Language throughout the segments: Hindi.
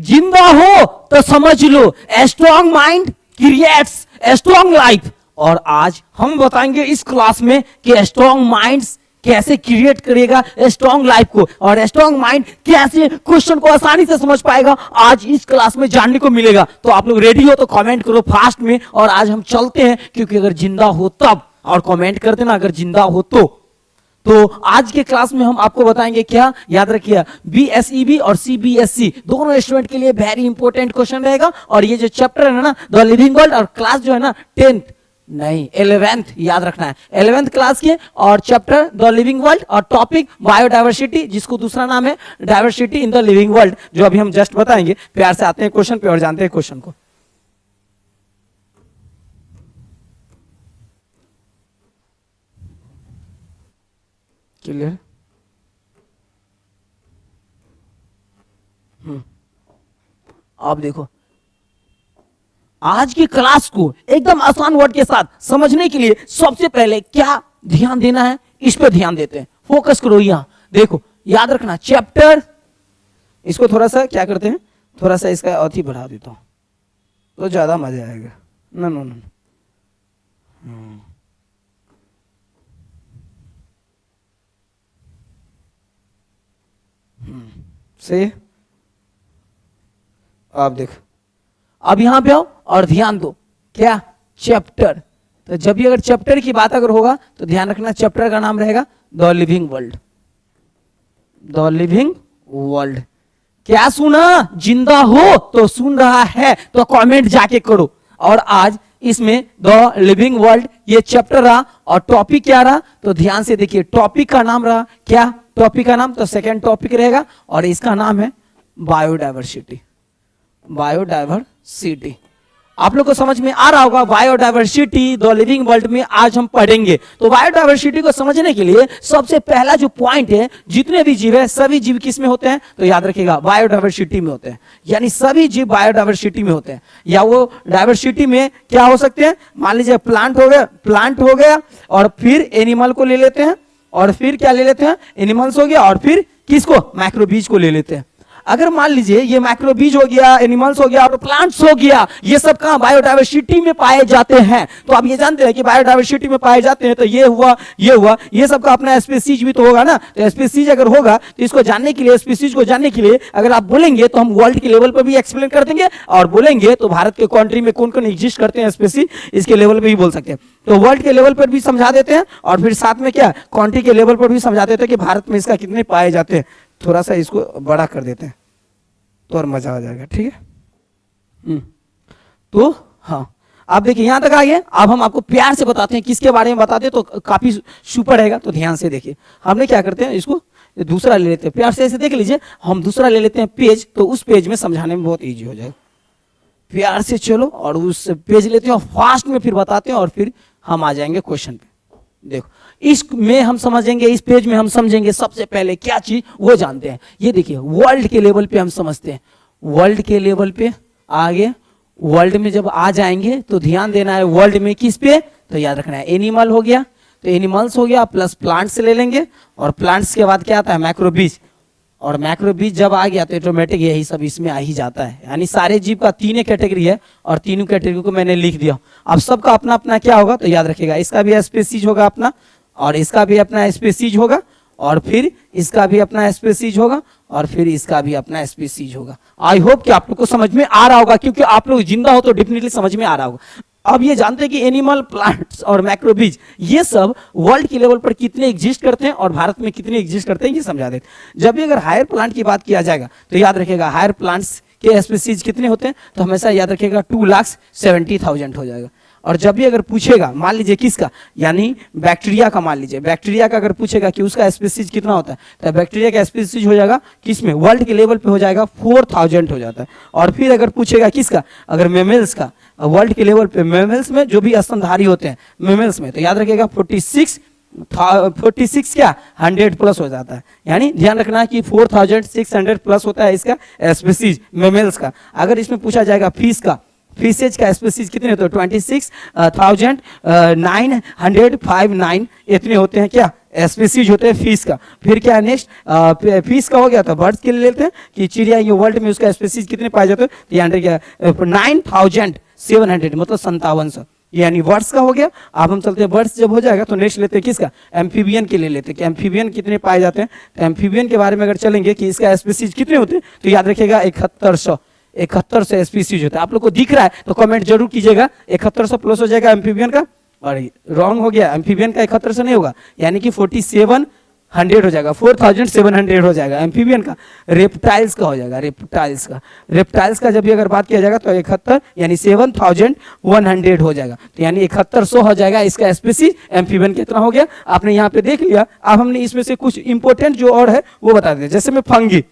जिंदा हो तो समझ लो strong mind creates strong life. और आज हम बताएंगे इस क्लास में कि स्ट्रॉन्ग माइंड्स कैसे क्रिएट करेगा स्ट्रॉन्ग लाइफ को, और स्ट्रॉन्ग माइंड कैसे क्वेश्चन को आसानी से समझ पाएगा, आज इस क्लास में जानने को मिलेगा। तो आप लोग रेडी हो तो कमेंट करो फास्ट में, और आज हम चलते हैं, क्योंकि अगर जिंदा हो तब, और कमेंट कर देना अगर जिंदा हो तो आज के क्लास में हम आपको बताएंगे क्या, याद रखिए BSEB और CBSE दोनों स्टूडेंट के लिए वेरी इंपॉर्टेंट क्वेश्चन रहेगा। और ये जो चैप्टर है ना द लिविंग वर्ल्ड, और क्लास जो है ना 10th नहीं 11th याद रखना है, 11th क्लास के, और चैप्टर द लिविंग वर्ल्ड, और टॉपिक बायोडायवर्सिटी, जिसको दूसरा नाम है diversity in the living world, जो अभी हम जस्ट बताएंगे। प्यार से आते हैं क्वेश्चन पे और जानते हैं क्वेश्चन को। क्लियर? आप देखो आज की क्लास को एकदम आसान वर्ड के साथ समझने के लिए सबसे पहले क्या ध्यान देना है, इस पे ध्यान देते हैं। फोकस करो यहां देखो, याद रखना चैप्टर, इसको थोड़ा सा क्या करते हैं, थोड़ा सा इसका अति बढ़ा देता हूं तो ज्यादा मजा आएगा। नो नो नो सही। आप देखो अब यहां पे आओ और ध्यान दो, क्या चैप्टर, तो जब भी अगर चैप्टर की बात अगर होगा तो ध्यान रखना चैप्टर का नाम रहेगा the living world. The living world क्या सुना, जिंदा हो तो सुन रहा है तो कमेंट जाके करो। और आज इसमें द लिविंग वर्ल्ड ये चैप्टर रहा, और टॉपिक क्या रहा तो ध्यान से देखिए, टॉपिक का नाम रहा क्या, टॉपिक का नाम तो सेकेंड टॉपिक रहेगा, और इसका नाम है बायोडायवर्सिटी। बायोडायवर्सिटी आप लोग को समझ में आ रहा होगा, बायोडायवर्सिटी द लिविंग वर्ल्ड में आज हम पढ़ेंगे। तो बायोडायवर्सिटी को समझने के लिए सबसे पहला जो पॉइंट है, जितने भी जीव है सभी जीव किस में होते हैं, तो याद रखिएगा बायोडायवर्सिटी में होते हैं, यानी सभी जीव बायोडायवर्सिटी में होते हैं। या वो डायवर्सिटी में क्या हो सकते हैं, मान लीजिए प्लांट हो गया, और फिर एनिमल को ले लेते हैं, और फिर क्या ले लेते हैं, एनिमल्स हो गया, और फिर किसको, माइक्रोबीज को ले लेते हैं। अगर मान लीजिए ये माइक्रोबीज हो गया, एनिमल्स हो गया और प्लांट्स हो गया, ये सब कहां बायोडायवर्सिटी में पाए जाते हैं। तो आप ये जानते हैं कि बायोडायवर्सिटी में पाए जाते हैं, तो ये हुआ ये सब का अपना स्पीसीज भी तो होगा ना। तो स्पीसीज अगर होगा तो इसको जानने के लिए, स्पीसीज को जानने के लिए अगर आप बोलेंगे तो हम वर्ल्ड के लेवल पर भी एक्सप्लेन कर देंगे, और बोलेंगे तो भारत के कंट्री में कौन कौन एग्जिस्ट करते हैं स्पीसीज, इसके लेवल पर भी बोल सकते हैं। तो वर्ल्ड के लेवल पर भी समझा देते हैं, और फिर साथ में क्या कंट्री के लेवल पर भी समझा देते हैं कि भारत में इसका कितने पाए जाते हैं। थोड़ा सा इसको बड़ा कर देते हैं तो और मजा आ जाएगा, ठीक है। तो हाँ आप देखिए यहां तक आ गए। अब हम आपको प्यार से बताते हैं, किसके बारे में बताते हैं तो काफी सुपर रहेगा। तो ध्यान से देखिए, हमने क्या करते हैं, इसको दूसरा ले लेते हैं, प्यार से ऐसे देख लीजिए, हम दूसरा ले लेते हैं पेज, तो उस पेज में समझाने में बहुत ईजी हो जाएगा। प्यार से चलो और उस पेज लेते हैं और फास्ट में फिर बताते हैं, और फिर हम आ जाएंगे क्वेश्चन पे। देखो इसमें हम समझेंगे, इस पेज में हम समझेंगे सबसे पहले क्या चीज वो जानते हैं। ये देखिए वर्ल्ड के लेवल पे हम समझते हैं, वर्ल्ड के लेवल पे आगे वर्ल्ड में जब आ जाएंगे तो ध्यान देना है वर्ल्ड में किस पे, तो याद रखना है एनिमल हो गया, तो एनिमल्स हो गया प्लस प्लांट्स ले लेंगे, और प्लांट्स के बाद क्या आता है माइक्रोबीज, और माइक्रोबीज जब आ गया तो ऑटोमेटिक यही सब इसमें आ ही जाता है। यानी सारे जीव का तीन कैटेगरी है, और तीनों कैटेगरी को मैंने लिख दिया। अब सबका अपना अपना क्या होगा तो याद रखिएगा, इसका भी स्पीसीज होगा अपना, और इसका भी अपना स्पीसीज होगा, और फिर इसका भी अपना स्पीसीज होगा, और फिर इसका भी अपना स्पीसीज होगा। आई होप कि आप लोग को समझ में आ रहा होगा, क्योंकि आप लोग जिंदा हो तो डेफिनेटली समझ में आ रहा होगा। अब ये जानते हैं कि एनिमल, प्लांट्स और माइक्रोबीज ये सब वर्ल्ड के लेवल पर कितने एग्जिस्ट करते हैं और भारत में कितने एग्जिस्ट करते हैं ये समझा देते हैं। जब भी अगर हायर प्लांट की बात किया जाएगा तो याद रखिएगा हायर प्लांट्स के स्पीसीज कितने होते हैं, तो हमेशा याद रखिएगा 2,70,000 हो जाएगा। और जब भी अगर पूछेगा मान लीजिए किसका, यानी बैक्टीरिया का, मान लीजिए बैक्टीरिया का अगर पूछेगा कि उसका स्पीसीज कितना होता है, तो बैक्टीरिया का स्पीसीज हो जाएगा किसमें, वर्ल्ड के लेवल पे हो जाएगा 4,000 हो जाता है। और फिर अगर पूछेगा किसका, अगर मेमल्स का, वर्ल्ड के लेवल पे मेमल्स में जो भी स्तनधारी होते हैं मेमल्स में, तो याद रखिएगा 46 क्या 100 प्लस हो जाता है। यानी ध्यान रखना कि 4,600 प्लस होता है इसका स्पीसीज मेमल्स का। अगर इसमें पूछा जाएगा फिश का, फिशेज का स्पीसीज कितने होते हैं, 26,959 इतने होते हैं क्या स्पीसीज होते हैं फिश का। फिर क्या है नेक्स्ट, फिश का हो गया तो बर्ड्स के लिए लेते हैं कि चिड़िया ये वर्ल्ड में उसका स्पीसीज कितने पाए जाते हैं, तो यहाँ क्या 9700 मतलब 5700, यानी बर्ड्स का हो गया। अब हम चलते हैं बर्ड्स जब हो जाएगा तो नेक्स्ट लेते हैं किसका, एम्फीबियन के लिए लेते हैं कि एम्फीबियन कितने पाए जाते हैं। तो एम्फीबियन के बारे में अगर चलेंगे कि इसका स्पीसीज कितने होते हैं तो याद रखिएगा 7100 स्पीसीज होता है। आप लोग को दिख रहा है तो कमेंट जरूर कीजिएगा, 7100 प्लस हो जाएगा एम्फीबियन का, और रॉन्ग हो गया, एम्फीबियन का 7100 नहीं होगा, यानी कि 4700 हो जाएगा, 4700 हो जाएगा एम्फीबियन का। रेप्टाइल्स का हो जाएगा, रेप्टाइल्स का जब भी अगर बात किया जाएगा तो 71 यानी 7100 हो जाएगा, तो यानी 7100 हो जाएगा इसका स्पीसीज। एम्फीबियन कितना हो गया आपने यहाँ पे देख लिया। अब हमने इसमें से कुछ इंपॉर्टेंट जो और है वो बता दें। जैसे में फंगी,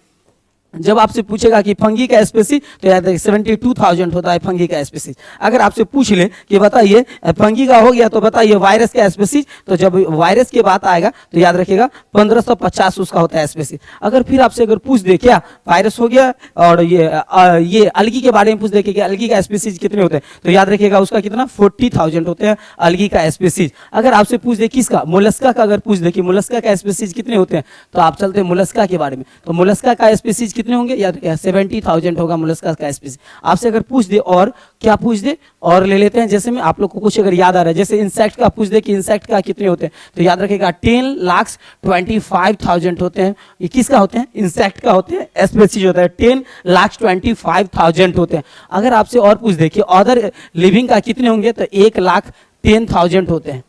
जब आपसे पूछेगा कि फंगी का स्पीसीज तो याद रखिए 72,000 होता है फंगी का स्पीसीज। अगर आपसे पूछ ले कि बताइए फंगी का हो गया तो बताइए वायरस का स्पीसीज, तो जब वायरस की बात आएगा तो याद रखिएगा 1550 उसका होता है स्पीसीज। अगर फिर आपसे अगर पूछ दे क्या वायरस हो गया और ये अलगी के बारे में पूछ दे कि अलगी का स्पीसीज कितने होते हैं तो याद रखिएगा उसका कितना 40,000 होते हैं अलगी का स्पीसीज। अगर आपसे पूछ दे किसका, मोलस्का का अगर पूछ दे कि मोलस्का का स्पीसीज कितने होते हैं तो आप चलते हैं मोलस्का के बारे में। तो मोलस्का का स्पीसीज कितने होंगे, याद 70,000 होगा मोलस्का का स्पीसीज। आपसे अगर पूछ दे और क्या पूछ दे और ले लेते हैं। जैसे में आप लोग को कुछ अगर याद आ रहा है, जैसे इंसेक्ट का पूछ दे कि इंसेक्ट का कितने होते हैं तो याद रखिएगा 10,25,000 होते हैं। ये किसका होते हैं, इंसेक्ट का होते हैं, स्पीसीज होता है 10,25,000 होते हैं। अगर आपसे और पूछ दे कि अदर लिविंग का कितने होंगे तो 1,10,000 होते हैं।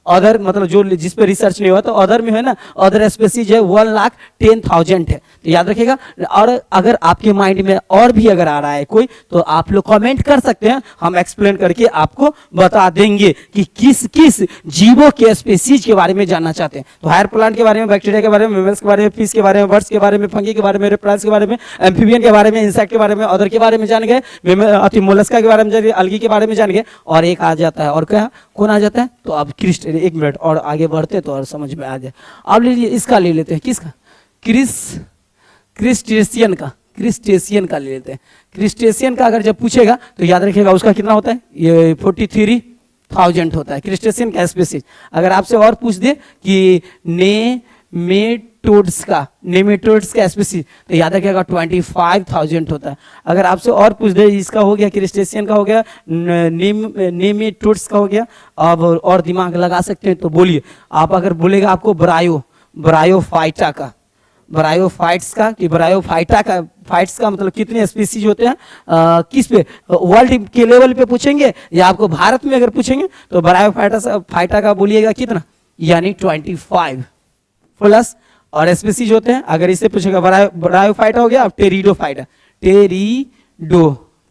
अदर मतलब जो जिस पे रिसर्च नहीं हुआ तो अदर में है ना, अदर स्पीसीज है 1,10,000 है, तो याद रखिएगा। और अगर आपके माइंड में और भी अगर आ रहा है कोई तो आप लोग कमेंट कर सकते हैं, हम एक्सप्लेन करके आपको बता देंगे कि किस किस जीवों के स्पीसीज के बारे में जानना चाहते हैं। तो हायर प्लांट के बारे में, बैक्टीरिया के बारे में, मेमल्स के बारे में, फिश के बारे में, बर्ड्स के बारे में, फंगी के बारे में, रेप्टाइल्स के बारे में, एम्फीबियन के बारे में, इंसेक्ट के बारे में, अदर के बारे में जान गए, मोलस्का के बारे में जान गए, अलगी के बारे में जान गए। और एक आ जाता है, और क्या कौन आ जाता है तो अब एक मिनट और आगे बढ़ते तो और समझ में आ जाए। अब ले लीजिए इसका ले लेते हैं, किसका, क्रिस्टेशियन का ले लेते हैं। क्रिस्टेशियन का अगर जब पूछेगा तो याद रखिएगा उसका कितना होता है, ये 43,000 होता है क्रिस्टेशियन का स्पीसीज। अगर आपसे और पूछ दे कि नेमेटोड्स का स्पीसीज तो याद रखिएगा 25,000 होता है। अगर आपसे और पूछ दे, इसका हो गया क्रिस्टेशियन का हो गया, नेमेटोड्स का हो गया। अब और दिमाग लगा सकते हैं तो बोलिए आप। अगर बोलेगा आपको ब्रायोफाइट्स का मतलब कितने स्पीसीज होते हैं, किस पे वर्ल्ड के लेवल पे पूछेंगे या आपको भारत में अगर पूछेंगे तो ब्रायोफाइटा का बोलिएगा कितना, यानी 25 प्लस और स्पीसीज होते हैं। अगर इससे पूछेगा ब्रायोफाइटा हो गया, अब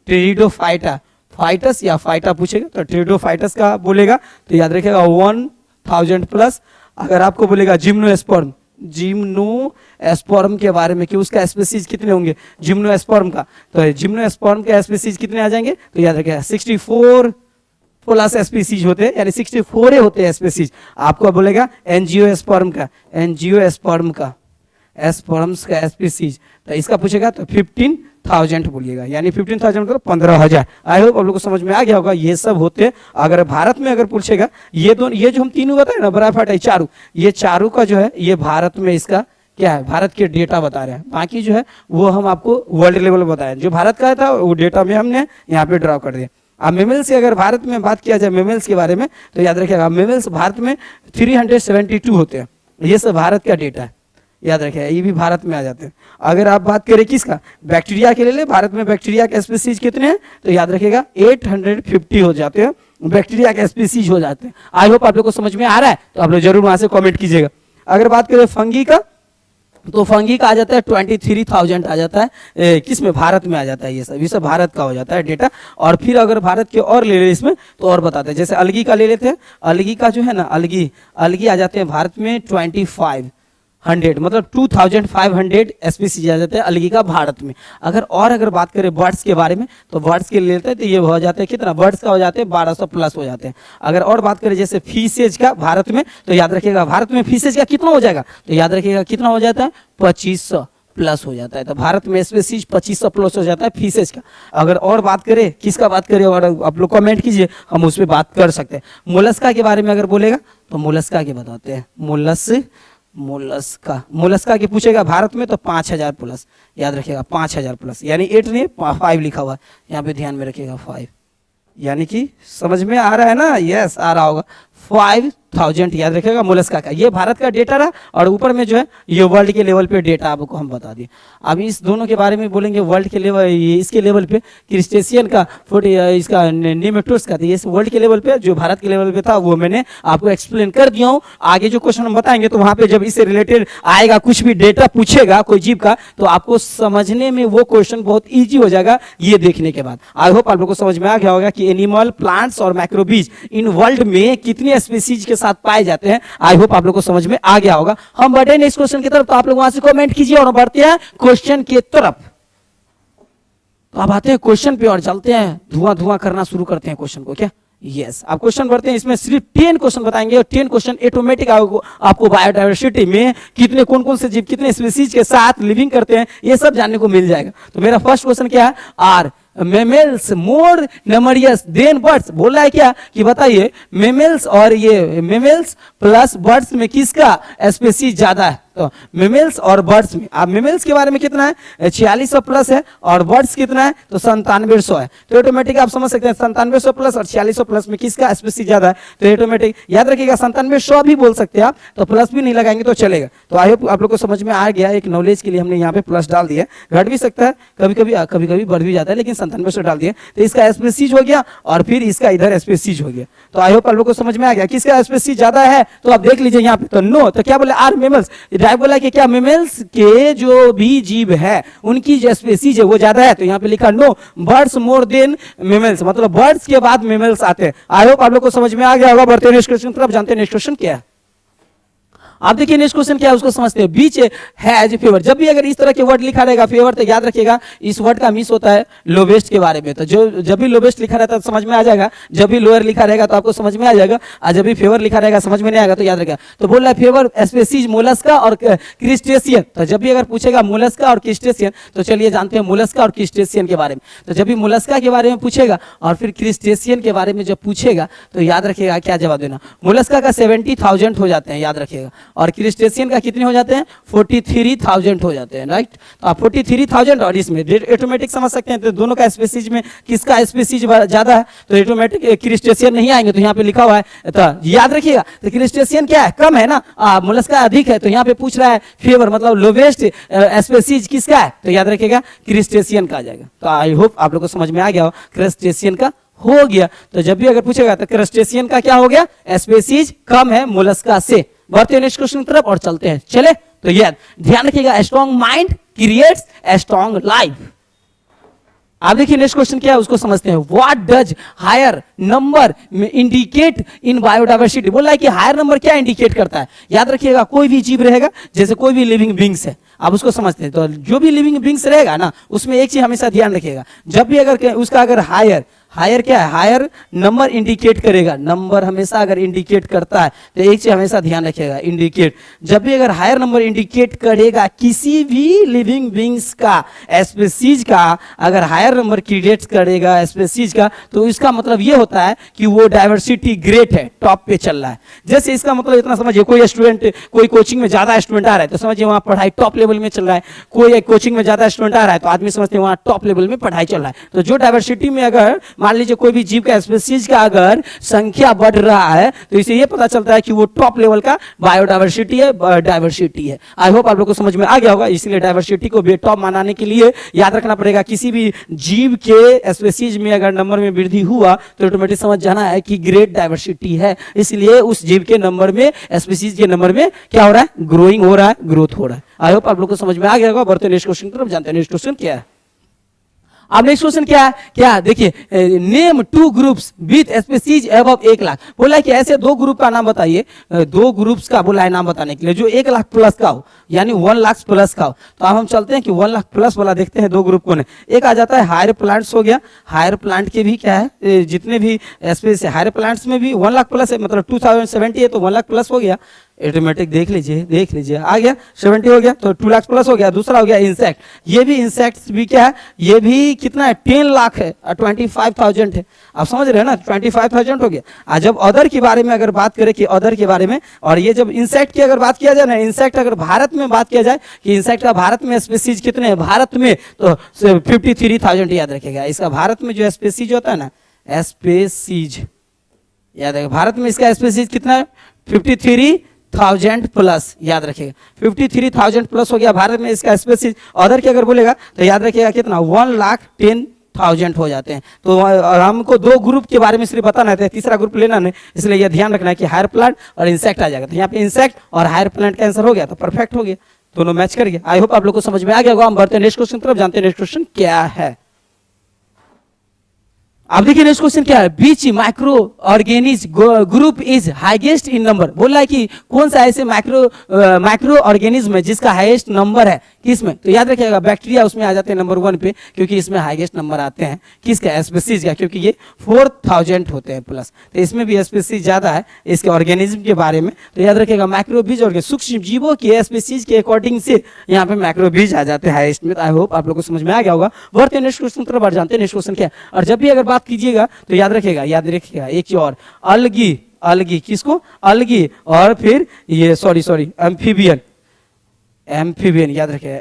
टेरिडोफाइटा फाइटस या फाइटा पूछेगा तो टेरिडोफाइटस का बोलेगा तो याद रखिएगा 1,000 प्लस। अगर आपको बोलेगा जिम्नोस्पर्म के बारे में कि उसका स्पीसीज कितने होंगे जिम्नोस्पर्म का, तो जिम्नोस्पर्म के स्पीसीज कितने आ जाएंगे तो याद रखिएगा 64 प्लस स्पीसीज होते हैं, यानी 64 होते हैं स्पीसीज। आपको बोलेगा एंजियोस्पर्म्स का स्पीसीज तो इसका पूछेगा तो 15,000 बोलिएगा, यानी 15,000 मतलब 15,000। आई होप आप लोग को समझ में आ गया होगा। ये सब होते हैं। अगर भारत में अगर पूछेगा ये जो हम तीनों बताए ना, ब्रायोफाइटा चारू, ये चारू का जो है ये भारत में इसका क्या है, भारत के डेटा बता रहे हैं। बाकी जो है वो हम आपको वर्ल्ड लेवल बताए, जो भारत का था वो डेटा में हमने यहाँ पे ड्रॉ कर दिया। अब मेमल्स की अगर भारत में बात किया जाए मेमल्स के बारे में तो याद रखिएगा मेमल्स भारत में 372 होते हैं। ये सब भारत का डेटा है, याद रखिएगा, ये भी भारत में आ जाते हैं। अगर आप बात करें किसका, बैक्टीरिया के लिए, भारत में बैक्टीरिया के स्पीसीज कितने हैं तो याद रखिएगा 850 हो जाते हैं, बैक्टीरिया के स्पीसीज हो जाते हैं। आई होप आप लोग को समझ में आ रहा है, तो आप लोग जरूर वहां से कमेंट कीजिएगा। अगर बात करें फंगी का तो फंगी का आ जाता है 23,000 आ जाता है, किसमें, भारत में आ जाता है। ये सब भारत का हो जाता है डेटा। और फिर अगर भारत के और ले ले इसमें तो और बताते हैं। जैसे अलगी का ले लेते हैं, अलगी का जो है ना, अलगी आ जाते हैं भारत में 2500 मतलब 2,500 स्पीसीज आ जाते हैं अलगी का भारत में। अगर बात करें बर्ड्स के बारे में तो बर्ड्स के लिए लेते हैं तो ये हो जाते हैं कितना, बर्ड्स का हो जाते हैं 1200 प्लस हो जाते हैं। अगर और बात करें जैसे फिशेज का भारत में तो याद रखिएगा भारत में फिशेज का कितना हो जाएगा तो याद रखिएगा कितना हो जाता है 2500 प्लस हो जाता है। तो भारत में स्पीसीज 2500 प्लस हो जाता है फिशेज का। अगर और बात करें, किसका बात करें, और आप लोग कमेंट कीजिए, हम उस पर बात कर सकते हैं। मोलस्का के बारे में अगर बोलेगा तो मोलस्का के बताते हैं। मोलस्का के पूछेगा भारत में तो 5000 प्लस, याद रखिएगा 5000 प्लस, यानी 8 नहीं 5 लिखा हुआ है, यहाँ पे ध्यान में रखिएगा 5, यानी कि समझ में आ रहा है ना, यस आ रहा होगा, 5000 याद रखिएगा मोलस्का का। ये भारत का डेटा रहा, और ऊपर में जो है ये वर्ल्ड के लेवल पे डेटा आपको हम बता दिए। अब इस दोनों के बारे में बोलेंगे वर्ल्ड के लेवल, इसके लेवल पे क्रिस्टेशियन का इसका नेमेटोड्स का, तो ये वर्ल्ड के लेवल पे, जो भारत के लेवल पे था वो मैंने आपको एक्सप्लेन कर दिया हूँ। आगे जो क्वेश्चन हम बताएंगे तो वहां पे जब इससे रिलेटेड आएगा, कुछ भी डेटा पूछेगा कोई जीव का, तो आपको समझने में वो क्वेश्चन बहुत ईजी हो जाएगा ये देखने के बाद। आई होप आप लोग को समझ में आ गया होगा कि एनिमल, प्लांट्स और माइक्रोबीज इन वर्ल्ड में कितने स्पीसीज के साथ पाए जाते हैं। आई होप आप लोग को समझ में आ गया होगा। हम बढ़े नेक्स्ट क्वेश्चन की तरफ, तो आप लोग वहां से कमेंट कीजिए और बढ़ते हैं क्वेश्चन की तरफ। तो अब आते हैं क्वेश्चन पे और चलते हैं, धुआं करना शुरू करते हैं क्वेश्चन को। क्या यस, अब क्वेश्चन बढ़ते हैं। इसमें सिर्फ 10 क्वेश्चन बताएंगे और 10 क्वेश्चन ऑटोमेटिक आपको बायोडायवर्सिटी में कितने कौन कौन से जीव कितने स्पीसीज के साथ लिविंग करते हैं ये सब जानने को मिल जाएगा। तो मेरा फर्स्ट क्वेश्चन क्या है, are mammals more numerous than birds, बोल रहा है क्या कि बताइए मेमल्स और ये मेमल्स प्लस बर्ड्स में किसका स्पीसीज ज्यादा है। तो मेमल्स और बर्ड्स में, अब मेमल्स के बारे में कितना है 4600 प्लस है, और बर्ड्स कितना है तो 9700 है। तो ऑटोमेटिक आप समझ सकते हैं 9700 प्लस और 4600 प्लस में किसका स्पीसीज ज्यादा है। तो ऑटोमेटिक याद रखिएगा 9700 भी बोल सकते हैं आप, तो प्लस भी नहीं लगाएंगे तो चलेगा। तो आई होप आप लोग को समझ में आ गया, एक नॉलेज के लिए हमने यहाँ पे प्लस डाल दिया, घट भी सकता है कभी कभी बढ़ भी जाता है, लेकिन 9700 डाल दिया। तो इसका स्पीसीज हो गया और फिर इसका इधर स्पीसीज हो गया। तो आई होप आप लोग को समझ में आ गया किसका स्पीसीज ज्यादा है। तो आप देख लीजिए यहाँ पे, तो नो, तो क्या बोले आर मेमल्स, डायरेक्ट बोला कि क्या मेमल्स के जो भी जीव है उनकी जो स्पीसीज है वो ज्यादा है। तो यहाँ पे लिखा no birds more than mammals, मतलब बर्ड्स के बाद मेमल्स आते हैं। आई होप आप लोग को समझ में आ गया होगा। बढ़ते हैं नेक्स्ट क्वेश्चन तरफ, जानते हैं नेक्स्ट क्वेश्चन क्या है। आप देखिए नेक्स्ट क्वेश्चन क्या है उसको समझते हैं। बीच हैज फेवर, जब भी अगर इस तरह के वर्ड लिखा रहेगा फेवर, तो याद रखिएगा इस वर्ड का मिस होता है लोवेस्ट के बारे में। तो जो जब भी लोवेस्ट लिखा रहता है तो समझ में आ जाएगा, जब भी लोअर लिखा रहेगा तो आपको समझ में आ जाएगा, और जब भी फेवर लिखा रहेगा समझ में नहीं आएगा तो याद रखिएगा। तो बोल रहा है फेवर स्पीसीज मोलस्का और क्रिस्टेशियन। तो जब भी अगर पूछेगा मोलस्का और क्रिस्टेशियन, तो चलिए जानते हैं मोलस्का और क्रिस्टेशियन के बारे में। तो जब भी मोलस्का के बारे में पूछेगा और फिर क्रिस्टेशियन के बारे में जब पूछेगा तो याद रखिएगा क्या जवाब देना। मोलस्का का 70,000 हो जाते हैं, याद रखिएगा, और क्रिस्टेशियन का कितने हो जाते हैं 43,000 हो जाते हैं, राइट। तो आप 43,000 और इसमें ऑटोमेटिक समझ सकते हैं, तो दोनों का स्पीसीज में किसका स्पीसीज ज्यादा है। तो ऑटोमेटिक क्रिस्टेशियन नहीं आएंगे, तो यहाँ पे लिखा हुआ है, तो याद रखिएगा तो क्रिस्टेशियन क्या है कम है ना, मोलस्का अधिक है। तो यहाँ पे पूछ रहा है फेवर मतलब लोवेस्ट स्पीसीज किसका है, तो याद रखिएगा क्रिस्टेशियन का आ जाएगा। तो आई होप आप लोग को समझ में आ गया हो, क्रिस्टेशियन का हो गया। तो जब भी अगर पूछेगा तो क्रिस्टेशियन का क्या हो गया स्पीसीज कम है मोलस्का से। बढ़ते हैं नेक्स्ट क्वेश्चन की तरफ और चलते हैं, चले। तो ये ध्यान रखिएगा, strong mind creates a strong life. आप देखिए नेक्स्ट क्वेश्चन क्या है उसको समझते हैं। What does higher number indicate in biodiversity, बोल रहा है कि हायर नंबर क्या इंडिकेट करता है। याद रखिएगा कोई भी जीव रहेगा, जैसे कोई भी लिविंग बींग्स है, आप उसको समझते हैं, तो जो भी लिविंग बींग्स रहेगा ना उसमें एक चीज हमेशा ध्यान रखिएगा, जब भी अगर उसका अगर हायर क्या है, हायर नंबर इंडिकेट करेगा, नंबर हमेशा अगर इंडिकेट करता है तो एक चीज हमेशा ध्यान रखिएगा, इंडिकेट, जब भी अगर हायर नंबर इंडिकेट करेगा किसी भी लिविंग बींग्स का स्पीसीज का, अगर हायर नंबर क्रिएट करेगा स्पीसीज का, तो इसका मतलब ये होता है कि वो डाइवर्सिटी ग्रेट है, टॉप पे चल रहा है। जैसे इसका मतलब इतना समझिए, कोई स्टूडेंट कोई कोचिंग में ज्यादा स्टूडेंट आ रहा है तो समझिए वहाँ पढ़ाई टॉप लेवल में चल रहा है, कोई कोचिंग में ज्यादा स्टूडेंट आ रहा है तो आदमी समझते हैं वहाँ टॉप लेवल में पढ़ाई चल रहा है। तो जो डाइवर्सिटी में अगर मान लीजिए कोई भी जीव का स्पीसीज का अगर संख्या बढ़ रहा है तो इसे ये पता चलता है कि वो टॉप लेवल का बायोडाइवर्सिटी है, डाइवर्सिटी है। आई होप आप लोग को समझ में आ गया होगा। इसलिए डाइवर्सिटी को टॉप मनाने के लिए याद रखना पड़ेगा, किसी भी जीव के स्पीसीज में अगर नंबर में वृद्धि हुआ तो ऑटोमेटिक समझ जाना है कि ग्रेट डाइवर्सिटी है, इसलिए उस जीव के नंबर में स्पीसीज के नंबर में क्या हो रहा है, ग्रोइंग हो रहा है, ग्रोथ हो रहा है। आई होप आप लोग को समझ में आ गया होगा। बढ़ते नेक्स्ट क्वेश्चन की तरफ, जानते हैं नेक्स्ट क्वेश्चन क्या है। अब नेक्स्ट क्वेश्चन क्या है, क्या देखिए, name 2 groups with species above 1 lakh. बोला है कि ऐसे 2 ग्रुप का नाम बताइए, 2 ग्रुप्स का बोला है नाम बताने के लिए जो 1 लाख प्लस का हो, यानी 1 लाख प्लस का हो। तो अब हम चलते हैं कि 1 लाख प्लस वाला देखते हैं 2 ग्रुप कौन है। एक आ जाता है हायर प्लांट्स हो गया, हायर प्लांट के भी क्या है जितने भी स्पीसीज हायर प्लांट्स में भी 1 लाख प्लस है, मतलब 2070 है तो 1 लाख प्लस हो गया। ऑटोमेटिक देख लीजिए आ गया 70 हो गया तो 2 लाख प्लस हो गया। दूसरा हो गया इंसेक्ट, ये भी इंसेक्ट्स भी क्या है, ये भी कितना है 10 लाख है और 25,000 है। आप समझ रहे हैं ना, 25,000 हो गया। आज जब अदर के बारे में अगर बात करें कि अदर के बारे में, और ये जब इंसेक्ट की अगर बात किया जाए ना, इंसेक्ट अगर भारत में बात किया जाए कि इंसेक्ट का भारत में स्पीसीज कितने हैं भारत में, तो 53,000 याद रखेगा। इसका भारत में जो स्पीसीज होता है ना, स्पीसीज याद रखेगा, भारत में इसका स्पीसीज कितना है 53,000 प्लस, याद रखिएगा 53,000 प्लस हो गया भारत में इसका स्पीसीज। अदर की अगर बोलेगा तो याद रखिएगा कितना 1,10,000 हो जाते हैं। तो हमको 2 ग्रुप के बारे में सिर्फ बताना है, तीसरा ग्रुप लेना नहीं, इसलिए यह ध्यान रखना है कि हायर प्लांट और इंसेक्ट आ जाएगा। तो यहाँ पे इंसेक्ट और हायर प्लांट का आंसर हो गया, तो परफेक्ट हो गया, दोनों मैच कर गया। आई होप आप लोग को समझ में आ गया होगा। हम बढ़ते हैं नेक्स्ट क्वेश्चन तरफ, जानते हैं नेक्स्ट क्वेश्चन क्या है। अब देखिए नेक्स्ट क्वेश्चन क्या है, which microorganism group is highest in number. बोल रहा है कि कौन सा ऐसे माइक्रो ऑर्गेनिज्म है जिसका हाईएस्ट नंबर है, किसमें? तो याद रखिएगा बैक्टीरिया उसमें आ जाते हैं नंबर 1 पे, क्योंकि इसमें हाईएस्ट नंबर आते हैं किसका, स्पीसीज का, क्योंकि ये 4,000 होते हैं प्लस, तो इसमें भी स्पीसीज ज्यादा है इसके ऑर्गेनिज्म के बारे में। तो याद रखिएगा माइक्रो बीज और सूक्ष्म जीवों के स्पीसीज के अकॉर्डिंग से यहाँ पे माइक्रो बीज आ जाते हैं हाईएस्ट में। आई होप आप लोग को समझ में आ गया होगा। बढ़ते हैं नेक्स्ट क्वेश्चन तरफ, बढ़ जानते हैं नेक्स्ट क्वेश्चन क्या है। और जब भी अगर बात कीजिएगा तो याद रखिएगा एक चीज और, अलगी किसको, अलगी, और फिर ये सॉरी एम्फीबियन याद रखिएगा,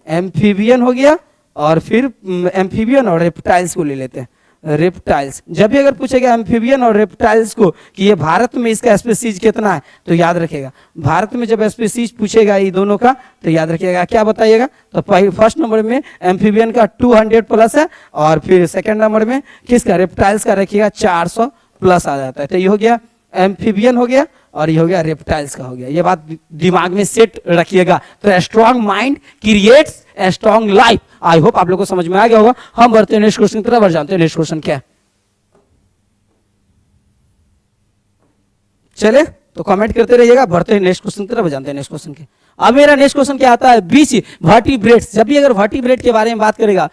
एम्फीबियन हो गया, और फिर एम्फीबियन और रेप्टाइल्स को ले लेते हैं। रेप्टाइल्स जब भी अगर पूछेगा एम्फीबियन और रेप्टाइल्स को कि ये भारत में इसका स्पीसीज कितना है, तो याद रखिएगा भारत में जब स्पीसीज पूछेगा ये दोनों का, तो याद रखिएगा क्या बताइएगा, तो फर्स्ट नंबर में एम्फीबियन का 200 प्लस है, और फिर सेकंड नंबर में किसका, रेप्टाइल्स का रखिएगा 400 प्लस आ जाता है। तो ये हो गया एम्फीबियन हो गया, और ये हो गया रेप्टाइल्स का हो गया। ये बात दिमाग में सेट रखिएगा। तो strong mind creates a strong life. I hope आप लोग को समझ में आ गया होगा। हम बढ़ते हैं नेक्स्ट क्वेश्चन की तरफ, जानते हैं नेक्स्ट क्वेश्चन क्या है। चले तो कमेंट करते रहिएगा। बढ़ते हैं नेक्स्ट क्वेश्चन की तरफ, जानते हैं नेक्स्ट क्वेश्चन क्या। अब मेरा नेक्स्ट क्वेश्चन क्या आता है, बीच वर्टिब्रेट्स। जब भी अगर वर्टिब्रेट के बारे में बात करेगा,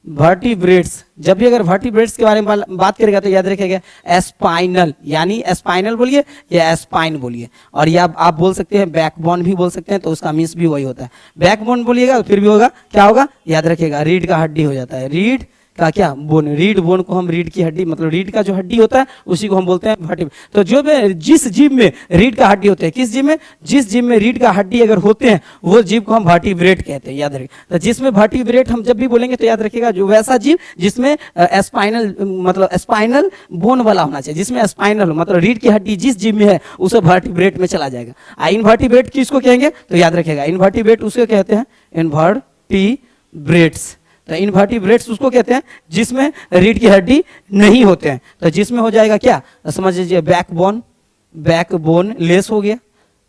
वर्टिब्रेट्स जब भी अगर वर्टिब्रेट्स के बारे में बात करेगा तो याद रखिएगा स्पाइनल, यानी स्पाइनल बोलिए या स्पाइन बोलिए, और या आप बोल सकते हैं बैकबोन भी बोल सकते हैं, तो उसका मीन्स भी वही होता है। बैकबोन बोलिएगा तो फिर भी होगा क्या होगा, याद रखिएगा रीढ़ का हड्डी हो जाता है। रीढ़ का क्या, बोन, रीढ़ बोन को हम रीढ़ की हड्डी, मतलब रीढ़ का जो हड्डी होता है उसी को हम बोलते हैं वर्टिब्रेट। तो जो जिस जीव में रीढ़ का हड्डी होते हैं, किस जीव में, जिस जीव में रीढ़ का हड्डी अगर होते हैं वो जीव को हम वर्टिब्रेट कहते हैं, याद रखिए। तो जिसमें वर्टिब्रेट हम जब भी बोलेंगे तो याद रखिएगा जो वैसा जीव जिसमें स्पाइनल, मतलब स्पाइनल बोन वाला होना चाहिए, जिसमें स्पाइनल मतलब रीढ़ की हड्डी जिस जीव में है उसे वर्टिब्रेट में चला जाएगा। इनवर्टिब्रेट किसको कहेंगे, तो याद रखिएगा इनवर्टिब्रेट उसको कहते हैं इनवर्टिब्रेट्स। तो इनवर्टिब्रेट्स उसको कहते हैं जिसमें रीढ़ की हड्डी नहीं होते हैं। तो जिसमें हो जाएगा क्या, समझ लीजिए बैकबोन लेस हो गया,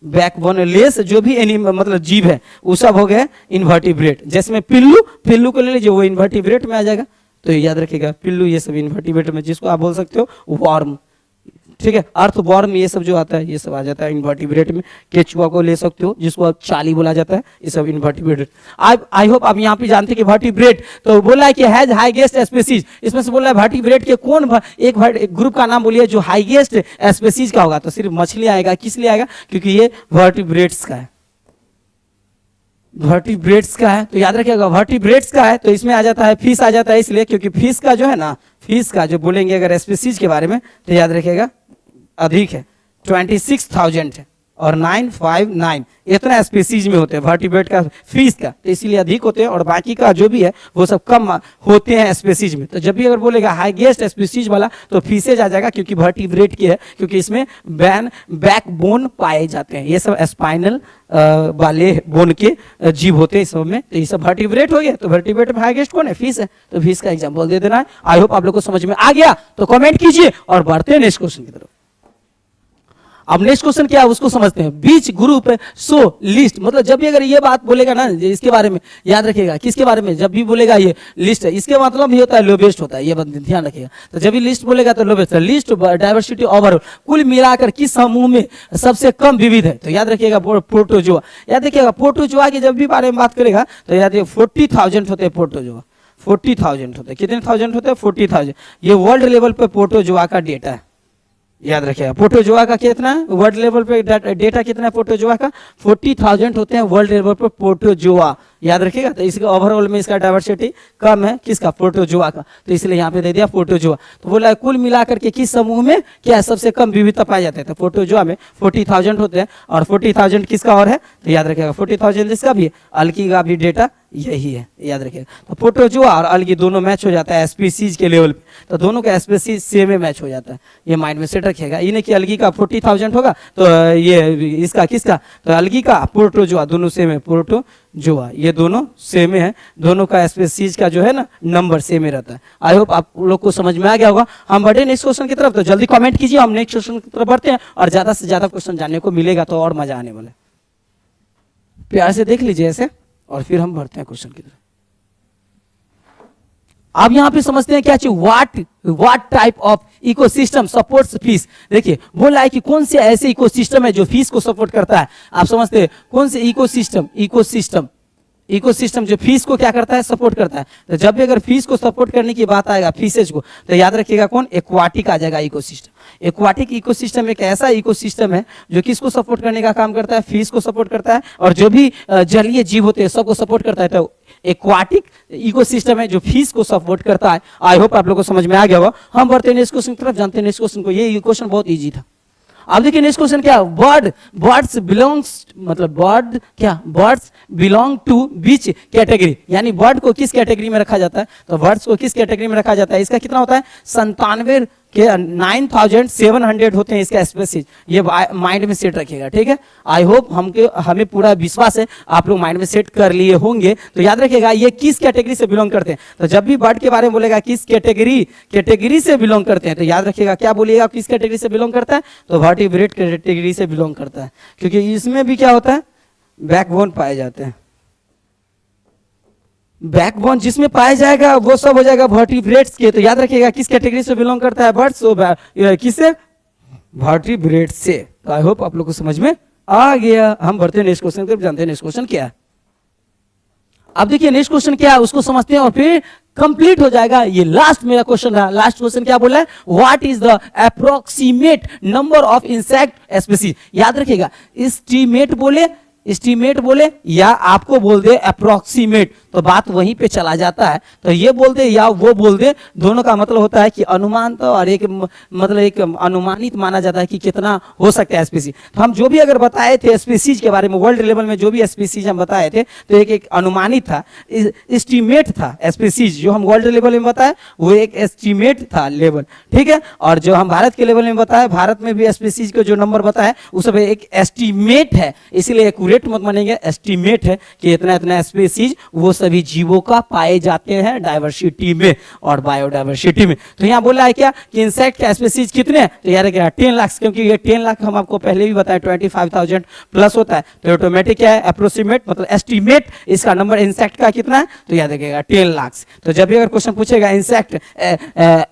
बैकबोन लेस जो भी मतलब जीव है वो सब हो गया इनवर्टिब्रेट। जिसमें पिल्लू को ले लीजिए, वो इनवर्टिब्रेट में आ जाएगा। तो याद रखिएगा पिल्लू ये सब इनवर्टिब्रेट में, जिसको आप बोल सकते हो वर्म, ठीक है, अर्थवर्म ये सब जो आता है ये सब आ जाता है इनवर्टिब्रेट में। केचुआ को ले सकते हो जिसको आप चाली बोला जाता है, ये सब इनवर्टिब्रेट। आई होप आप यहाँ पे जानते हैं कि वर्टिब्रेट तो बोला है कि हैज हाईएस्ट स्पीसीज, इसमें से बोला है वर्टिब्रेट के कौन एक ग्रुप का नाम बोलिए जो हाईएस्ट स्पीसीज का होगा, तो सिर्फ मछली आएगा। किस लिए आएगा, क्योंकि ये वर्टिब्रेट्स का है, वर्टिब्रेट्स का है। तो याद रखिएगा वर्टिब्रेट्स का है तो इसमें आ जाता है फिश आ जाता है, इसलिए क्योंकि फिश का जो है ना, फिश का जो बोलेंगे अगर स्पीसीज के बारे में तो याद रखिएगा अधिक है, 26,000 है और 959 इतना स्पीसीज में होते हैं वर्टिब्रेट का, फिश का, तो इसीलिए अधिक होते हैं, और बाकी का जो भी है वो सब कम होते हैं स्पीसीज में। तो जब भी अगर बोलेगा हाईएस्ट स्पीसीज वाला तो फिशेज आ जाएगा, क्योंकि वर्टिब्रेट की है, क्योंकि इसमें बैकबोन पाए जाते हैं, ये सब स्पाइनल वाले बोन के जीव होते हैं इस सब में। तो ये सब वर्टिब्रेट हो गया। तो वर्टिब्रेट में हाईएस्ट कौन है, फिश है, तो फिश का एग्जाम्पल दे देना है। आई होप आप लोग को समझ में आ गया। तो कमेंट कीजिए और बढ़ते हैं नेक्स्ट क्वेश्चन की तरफ। अब नेक्स्ट क्वेश्चन क्या है उसको समझते हैं। बीच ग्रुप सो लिस्ट, मतलब जब भी अगर ये बात बोलेगा ना इसके बारे में, याद रखिएगा किसके बारे में, जब भी बोलेगा ये लिस्ट है, इसके मतलब ही होता है लोबेस्ट होता है, ये बात ध्यान रखिएगा। तो जब भी लिस्ट बोलेगा तो लोबेस्ट, लिस्ट डाइवर्सिटी ओवरऑल, कुल मिलाकर किस समूह में सबसे कम विविध है, तो याद रखिएगा प्रोटोजोआ। याद रखिएगा प्रोटोजोआ की जब भी बारे में बात करेगा तो याद रखिएगा 40,000 होते हैं प्रोटोजोआ, 40,000 होते हैं। कितने थाउजेंड होते हैं, 40,000। ये वर्ल्ड लेवल पे प्रोटोजोआ का डेटा है, याद रखिएगा। प्रोटोजोआ का कितना है वर्ल्ड लेवल पे डेटा कितना है प्रोटोजोआ का 40,000 होते हैं वर्ल्ड लेवल पर प्रोटोजोआ, याद रखिएगा। तो इसका ओवरऑल में इसका डाइवर्सिटी कम है किसका प्रोटोजोआ का, तो इसलिए यहाँ पे दे दिया प्रोटोजोआ। तो बोला कुल मिलाकर के किस समूह में क्या सबसे कम विविधता पाई जाती है, तो प्रोटोजोआ में 40,000 होते हैं। और 40,000 किसका और है, तो याद रखिएगा 40,000 इसका भी है, अलगी का भी डेटा यही है, याद रखिएगा। तो प्रोटोजोआ और अलगी दोनों मैच हो जाता है स्पीसीज के लेवल पे, तो दोनों का स्पीसीज सेम में मैच हो जाता है, ये माइंड में सेट रखिएगा। इन्हें कि अलगी का 40,000 होगा तो ये इसका किसका, तो अलगी का प्रोटोजोआ दोनों सेम है, प्रोटोजोआ ये दोनों सेम है, दोनों का स्पीसीज का जो है ना नंबर सेम ही रहता है। आई होप आप लोग को समझ में आ गया होगा। हम बढ़े नेक्स्ट क्वेश्चन की तरफ, तो जल्दी कमेंट कीजिए, हम नेक्स्ट क्वेश्चन की तरफ बढ़ते हैं और ज्यादा से ज्यादा क्वेश्चन जानने को मिलेगा तो और मजा आने वाला है। प्यार से देख लीजिए ऐसे और फिर हम बढ़ते हैं क्वेश्चन की तरफ। अब यहां पे समझते हैं क्या चाहिए, what type of ecosystem supports fish. देखिए बोला है कि कौन से ऐसे इकोसिस्टम है जो फिश को सपोर्ट करता है। आप समझते हैं कौन से इकोसिस्टम जो फिश को क्या करता है, सपोर्ट करता है। तो जब भी अगर फिश को सपोर्ट करने की बात आएगा फिशेज को, तो याद रखिएगा कौन, एक्वाटिक आ जाएगा इकोसिस्टम। एक्वाटिक इकोसिस्टम एक ऐसा इकोसिस्टम है जो किसको सपोर्ट करने का काम करता है, फिश को सपोर्ट करता है और जो भी जलीय जीव होते हैं सबको सपोर्ट करता है। तो एक्वाटिक इकोसिस्टम है जो फिश को सपोर्ट करता है। आई होप आप लोग को समझ में आ गया होगा। हम बढ़ते हैं नेक्स्ट क्वेश्चन की तरफ, जानते हैं नेक्स्ट क्वेश्चन को। ये क्वेश्चन बहुत ईजी था। अब देखिए नेक्स्ट क्वेश्चन क्या, बर्ड्स बिलोंग्स, मतलब birds belong to which category, यानी बर्ड को किस कैटेगरी में रखा जाता है, तो बर्ड्स को किस कैटेगरी में रखा जाता है। इसका कितना होता है 97 के 9,700 होते हैं इसका स्पेसिस, ये माइंड में सेट रखिएगा, ठीक है। आई होप हमें पूरा विश्वास है आप लोग माइंड में सेट कर लिए होंगे। तो याद रखिएगा ये किस कैटेगरी से बिलोंग करते हैं, तो जब भी बर्ड के बारे में बोलेगा किस कैटेगरी से बिलोंग करते हैं, तो याद रखिएगा क्या बोलिएगा किस कैटेगरी से बिलोंग करता है, तो वर्टिब्रेट कैटेगरी से बिलोंग करता है, क्योंकि इसमें भी क्या होता है बैकबोन पाए जाते हैं। बैकबोन जिसमें पाया जाएगा वो सब हो जाएगा वर्टिब्रेट्स के। तो याद रखिएगा किस कैटेगरी से बिलोंग करता है बर्ड्स, किससे, वर्टिब्रेट्स से। तो आई होप आप लोग को समझ में आ गया। हम बढ़ते हैं नेक्स्ट क्वेश्चन की, जानते हैं नेक्स्ट क्वेश्चन क्या है। अब देखिए नेक्स्ट क्वेश्चन क्या है उसको समझते हैं और फिर कंप्लीट हो जाएगा। ये लास्ट मेरा क्वेश्चन था। लास्ट क्वेश्चन क्या बोला है, what is the approximate number of insect species. याद रखिएगा एस्टीमेट बोले या आपको बोल दे अप्रोक्सीमेट, तो बात वहीं पे चला जाता है। तो ये बोल दे या वो बोल दे, दोनों का मतलब होता है कि अनुमान, तो और एक मतलब एक अनुमानित माना जाता है कि कितना हो सकता है स्पीसीज। तो हम जो भी अगर बताए थे स्पीसीज के बारे में, वर्ल्ड लेवल में जो भी स्पीसीज हम बताए थे, तो एक अनुमानित था, एस्टीमेट था। स्पीसीज जो हम वर्ल्ड लेवल में बताए वो एक एस्टीमेट था लेवल, ठीक है। और जो हम भारत के लेवल में बताए, भारत में भी स्पीसीज को जो नंबर बताए वो सब एक एस्टीमेट है, इसीलिए एक रेट मत मानेंगे, एस्टीमेट है कि इतना इतना स्पीसीज वो सभी जीवों का पाए जाते हैं डाइवर्सिटी में और बायोडाइवर्सिटी में। तो यहाँ बोला है क्या कि इंसेक्ट का स्पीसीज कितने हैं, तो यार 10 लाख, क्योंकि ये 10 लाख हम आपको पहले भी बताया 25,000 प्लस होता है। तो ऑटोमेटिक क्या है अप्रोक्सीमेट मतलब एस्टीमेट, इसका नंबर इंसेक्ट का कितना है, तो याद रखिएगा 10 लाख। तो जब भी अगर क्वेश्चन पूछेगा इंसेक्ट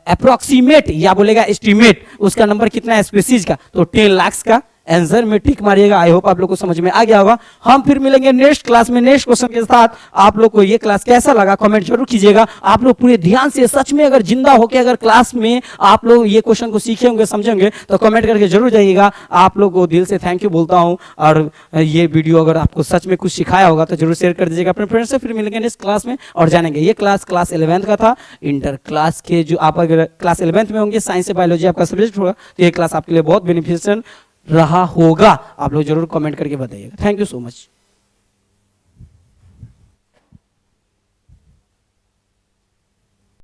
अप्रोक्सीमेट या बोलेगा एस्टीमेट, उसका नंबर कितना है स्पीसीज का, तो 10 लाख का आंसर में टिक मारिएगा। आई होप आप लोग को समझ में आ गया होगा। हम फिर मिलेंगे नेक्स्ट क्लास में नेक्स्ट क्वेश्चन के साथ। आप लोग को ये क्लास कैसा लगा कमेंट जरूर कीजिएगा। आप लोग पूरे ध्यान से सच में अगर जिंदा होकर अगर क्लास में आप लोग ये क्वेश्चन को सीखे होंगे समझेंगे तो कमेंट करके जरूर जाइएगा। आप लोग को दिल से थैंक यू बोलता हूँ। और ये वीडियो अगर आपको सच में कुछ सिखाया होगा तो जरूर शेयर कर दीजिएगा अपने फ्रेंड्स से। फिर मिलेंगे नेक्स्ट क्लास में और जानेंगे। ये क्लास 11th का था। इंटर क्लास के जो आप अगर क्लास 11th में होंगे, साइंस से बायोलॉजी आपका सब्जेक्ट होगा, तो ये क्लास आपके लिए बहुत बेनिफिशियल रहा होगा। आप लोग जरूर कमेंट करके बताइएगा। Thank you so much.